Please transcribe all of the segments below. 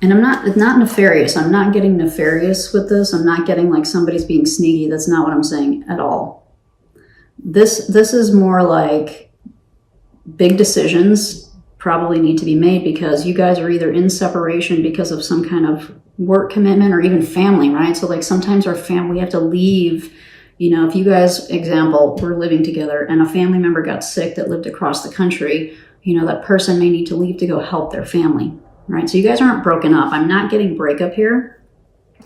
And it's not nefarious. I'm not getting nefarious with this. I'm not getting like somebody's being sneaky. That's not what I'm saying at all. This is more like big decisions probably need to be made because you guys are either in separation because of some kind of work commitment or even family, right? So like sometimes our family, we have to leave. You know, if you guys, example, we're living together and a family member got sick that lived across the country, you know, that person may need to leave to go help their family, right? So you guys aren't broken up. I'm not getting breakup here.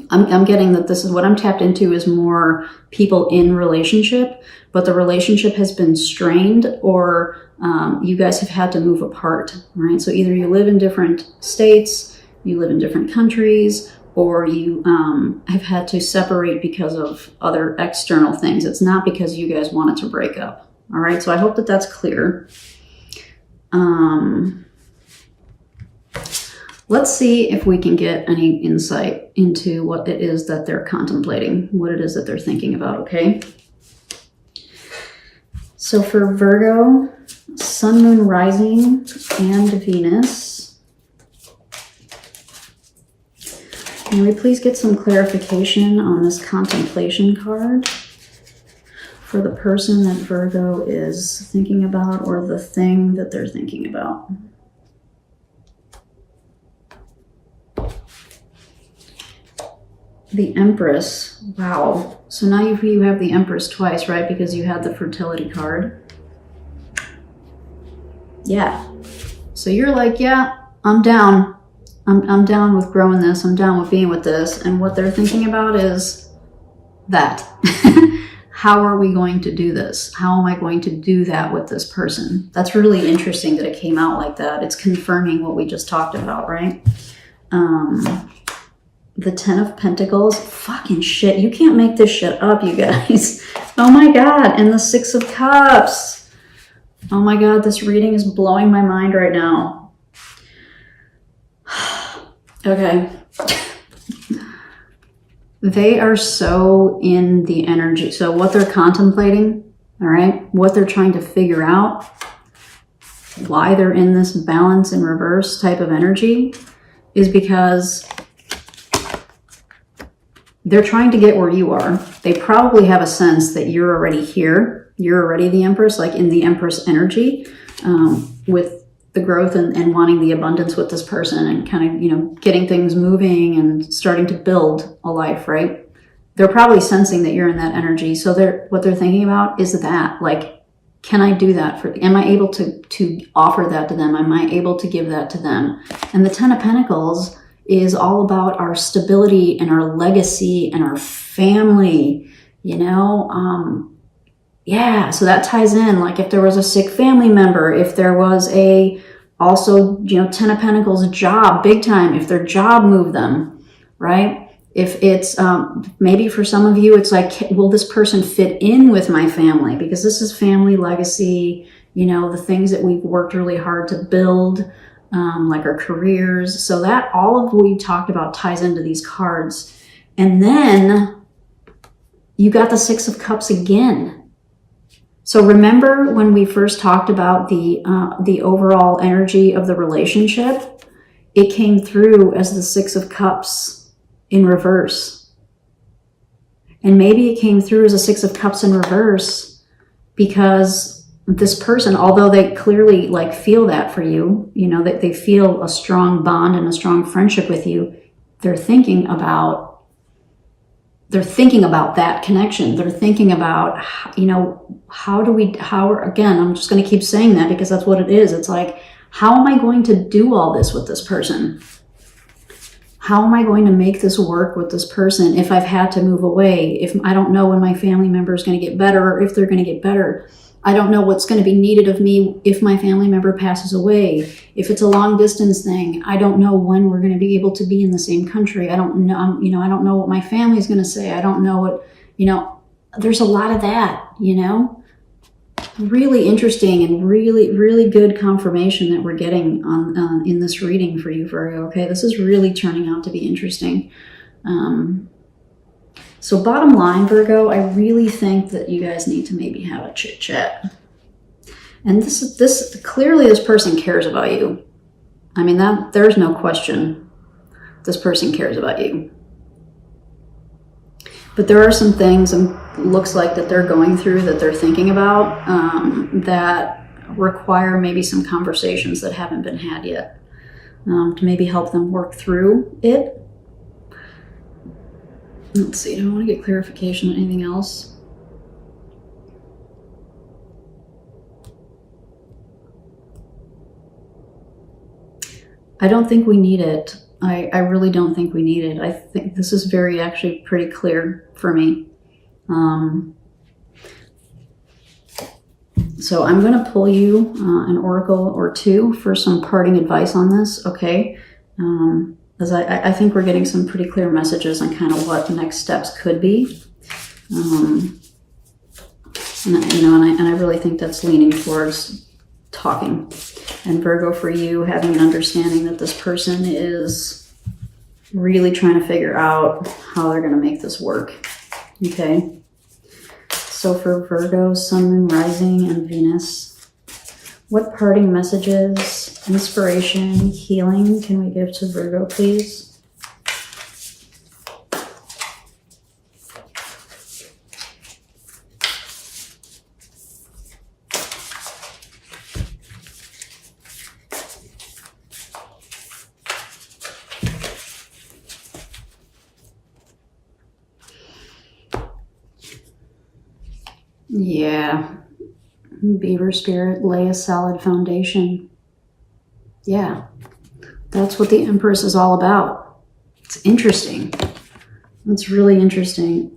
I'm getting that this is what I'm tapped into is more people in relationship, but the relationship has been strained or you guys have had to move apart, right? So either you live in different states, you live in different countries, or you have had to separate because of other external things. It's not because you guys wanted to break up, all right? So I hope that that's clear. Let's see if we can get any insight into what it is that they're contemplating, what it is that they're thinking about, okay? So for Virgo, Sun, Moon, Rising, and Venus, can we please get some clarification on this contemplation card for the person that Virgo is thinking about or the thing that they're thinking about? The Empress. Wow. So now you have the Empress twice, right? Because you had the fertility card. Yeah. So you're like, yeah, I'm down. I'm down with growing this. I'm down with being with this. And what they're thinking about is that. How are we going to do this? How am I going to do that with this person? That's really interesting that it came out like that. It's confirming what we just talked about, right? The Ten of Pentacles. Fucking shit. You can't make this shit up, you guys. Oh my God. And the Six of Cups. Oh my God. This reading is blowing my mind right now. Okay. They are so in the energy. So what they're contemplating, all right, what they're trying to figure out, why they're in this balance in reverse type of energy is because they're trying to get where you are. They probably have a sense that you're already here. You're already the Empress, like in the Empress energy, with the growth and wanting the abundance with this person and kind of, you know, getting things moving and starting to build a life, right? They're probably sensing that you're in that energy. So what they're thinking about is that, like, can I do that am I able to offer that to them? Am I able to give that to them? And the Ten of Pentacles is all about our stability and our legacy and our family, you know? Yeah, so that ties in, like if there was a sick family member, if there was also, you know, Ten of Pentacles job, big time, if their job moved them, right? If it's, maybe for some of you, it's like, will this person fit in with my family? Because this is family legacy, you know, the things that we've worked really hard to build, like our careers. So that all of what we talked about ties into these cards. And then you got the Six of Cups again. So remember when we first talked about the overall energy of the relationship, it came through as the Six of Cups in reverse. And maybe it came through as a Six of Cups in reverse because this person, although they clearly like feel that for you, you know, that they feel a strong bond and a strong friendship with you, they're thinking about that connection. They're thinking about, you know, again, I'm just going to keep saying that because that's what it is. It's like, how am I going to do all this with this person? How am I going to make this work with this person if I've had to move away? If I don't know when my family member is going to get better or if they're going to get better. I don't know what's going to be needed of me if my family member passes away. If it's a long distance thing, I don't know when we're going to be able to be in the same country. I don't know, you know, I don't know what my family's going to say. I don't know what, you know, there's a lot of that, you know, really interesting and really, really good confirmation that we're getting on in this reading for you, Virgo. Okay. This is really turning out to be interesting. So bottom line, Virgo, I really think that you guys need to maybe have a chit chat. And clearly this person cares about you. I mean, there's no question. this person cares about you. But there are some things, and looks like that they're going through, that they're thinking about, that require maybe some conversations that haven't been had yet, to maybe help them work through it. Let's see, do I want to get clarification on anything else? I don't think we need it. I really don't think we need it. I think this is actually pretty clear for me. So I'm going to pull you an oracle or two for some parting advice on this, okay? As I think we're getting some pretty clear messages on kind of what the next steps could be. And I really think that's leaning towards talking. And Virgo, for you, having an understanding that this person is really trying to figure out how they're going to make this work. Okay. So for Virgo, Sun, Moon, Rising, and Venus, what parting messages, inspiration, healing can we give to Virgo, please? Yeah, Beaver Spirit, lay a solid foundation. Yeah, that's what the Empress is all about. It's interesting. It's really interesting.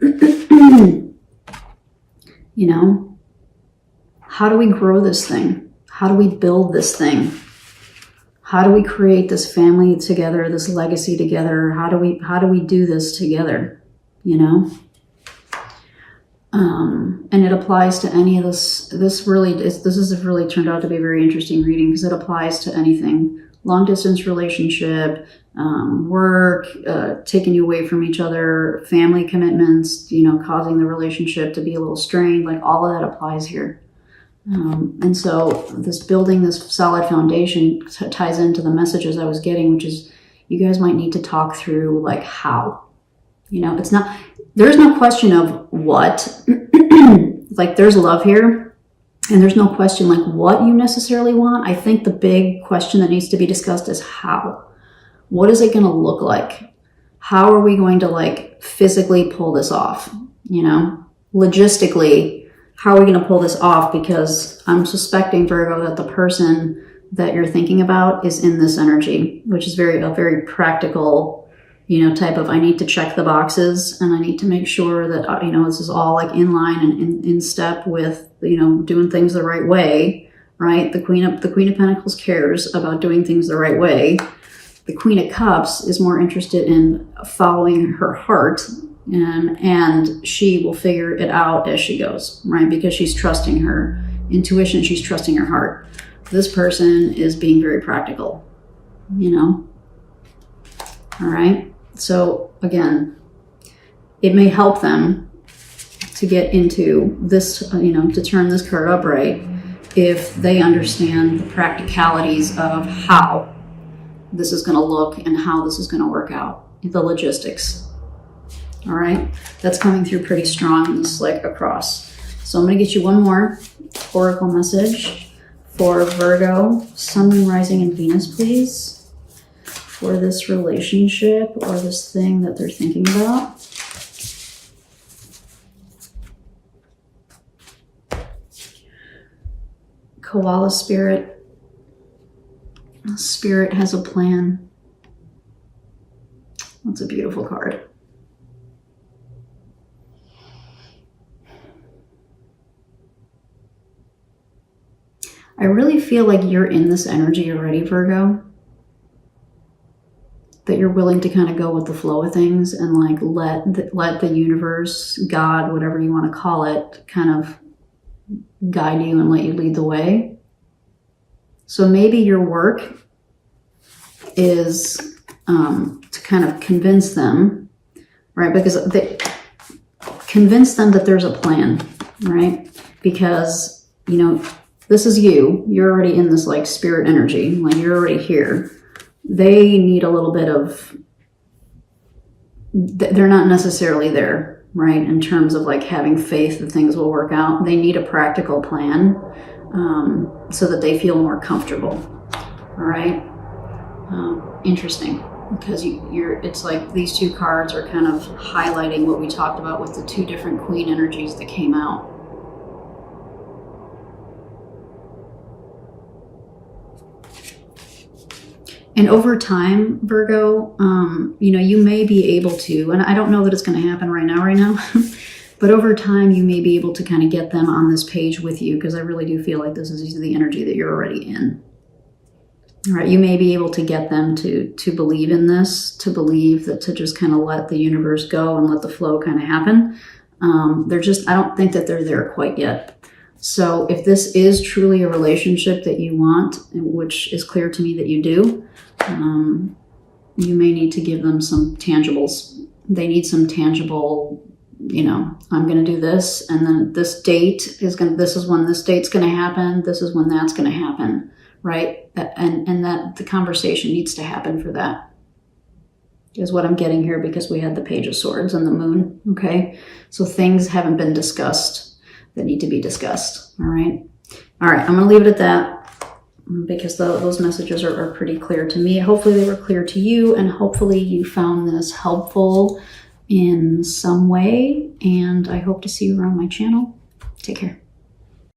You know, how do we grow this thing? How do we build this thing? How do we create this family together, this legacy together? How do we do this together? You know? And it applies to any of this. This has really turned out to be a very interesting reading because it applies to anything. Long distance relationship, work, taking you away from each other, family commitments, causing the relationship to be a little strained, like all of that applies here. And so building this solid foundation ties into the messages I was getting, which is you guys might need to talk through like how. There's no question of what, like there's love here, and there's no question like what you necessarily want. I think the big question that needs to be discussed is how. What is it going to look like? How are we going to like physically pull this off? Logistically, how are we going to pull this off? Because I'm suspecting, Virgo, that the person that you're thinking about is in this energy, which is a very practical, type of, I need to check the boxes and I need to make sure that, this is all like in line and in step with, doing things the right way, right? The Queen of Pentacles cares about doing things the right way. The Queen of Cups is more interested in following her heart, and she will figure it out as she goes, right? Because she's trusting her intuition, she's trusting her heart. This person is being very practical, All right. So again, it may help them to get into this, to turn this card upright if they understand the practicalities of how this is going to look and how this is going to work out, the logistics. All right. That's coming through pretty strong in this like across. So I'm going to get you one more oracle message for Virgo, Sun, Moon, Rising, and Venus, please. For this relationship or this thing that they're thinking about. Koala Spirit. Spirit has a plan. That's a beautiful card. I really feel like you're in this energy already, Virgo. That you're willing to kind of go with the flow of things and like let the universe, God, whatever you want to call it, kind of guide you and let you lead the way. So maybe your work is to kind of convince them, right? Because convince them that there's a plan, right? Because, this is you. You're already in this like spirit energy, like you're already here. They need a little bit of they're not necessarily there, right? In terms of like having faith that things will work out. They need a practical plan so that they feel more comfortable. All right. Interesting, because it's like these two cards are kind of highlighting what we talked about with the two different queen energies that came out. And over time, Virgo, you may be able to, and I don't know that it's going to happen right now, but over time you may be able to kind of get them on this page with you, because I really do feel like this is the energy that you're already in. All right, you may be able to get them to believe in this, to believe that, to just kind of let the universe go and let the flow kind of happen. I don't think that they're there quite yet. So if this is truly a relationship that you want, which is clear to me that you do, you may need to give them some tangibles. They need some tangible, I'm going to do this, and then this date this is when this date's going to happen, this is when that's going to happen, right? And that the conversation needs to happen for that, is what I'm getting here, because we had the Page of Swords and the Moon, okay? So things haven't been discussed that need to be discussed, all right? All right, I'm going to leave it at that, because those messages are pretty clear to me. Hopefully they were clear to you, and hopefully you found this helpful in some way, and I hope to see you around my channel. Take care.